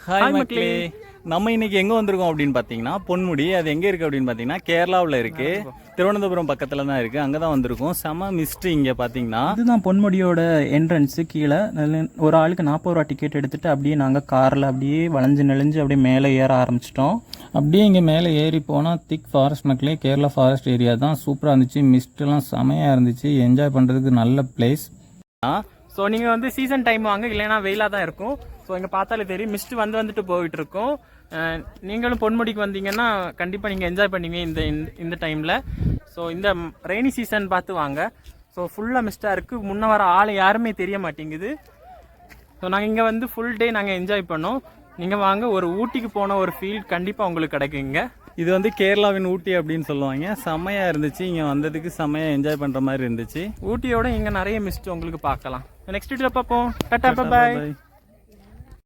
Hi மக்களே, நம்ம இன்னைக்கு எங்கே வந்திருக்கோம் அப்படின்னு பார்த்தீங்கன்னா பொன்முடி. அது எங்கே இருக்குது அப்படின்னு பார்த்தீங்கன்னா கேரளாவில் இருக்குது, திருவனந்தபுரம் பக்கத்தில் தான் இருக்குது. அங்கே தான் வந்திருக்கோம். செம மிஸ்ட்ரி இங்கே பார்த்தீங்கன்னா. இதுதான் பொன்முடியோட என்ட்ரன்ஸு. கீழே ஒரு ஆளுக்கு 40 ரூபா டிக்கெட் எடுத்துகிட்டு அப்படியே நாங்கள் காரில் அப்படியே வளைஞ்சு நெளிஞ்சு அப்படியே மேலே ஏற ஆரம்பிச்சிட்டோம். அப்படியே இங்கே மேலே ஏறி போனால் திக் ஃபாரஸ்ட் மக்களே, கேரளா ஃபாரஸ்ட் ஏரியா தான். சூப்பராக இருந்துச்சு, மிஸ்டெல்லாம் செமையாக இருந்துச்சு, என்ஜாய் பண்ணுறதுக்கு நல்ல பிளேஸ். ஸோ நீங்கள் வந்து சீசன் டைம் வாங்க, இல்லைன்னா வெயிலாக தான் இருக்கும். ஸோ இங்கே பார்த்தாலே தெரியும், மிஸ்ட் வந்துட்டு போயிட்டு இருக்கும். நீங்களும் பொன்முடிக்கு வந்தீங்கன்னா கண்டிப்பாக நீங்கள் என்ஜாய் பண்ணுவீங்க இந்த டைமில். ஸோ இந்த ரெய்னி சீசன் பார்த்து வாங்க. ஸோ ஃபுல்லாக மிஸ்டாக இருக்குது, முன்ன வர ஆள் யாருமே தெரிய மாட்டேங்குது. ஸோ நாங்கள் இங்கே வந்து ஃபுல் டே நாங்கள் என்ஜாய் பண்ணோம். நீங்கள் வாங்க, ஒரு ஊட்டிக்கு போன ஒரு ஃபீல் கண்டிப்பாக உங்களுக்கு கிடைக்குங்க. இது வந்து கேரளாவின் ஊட்டி அப்படின்னு சொல்லுவாங்க. செம்மையாக இருந்துச்சு, இங்கே வந்ததுக்கு செம்மையாக என்ஜாய் பண்ணுற மாதிரி இருந்துச்சு. ஊட்டியோட இங்கே நிறைய மிஸ்ட் உங்களுக்கு பார்க்கலாம். நெக்ஸ்ட் வீடியோவில் பார்ப்போம். டாடா, பை.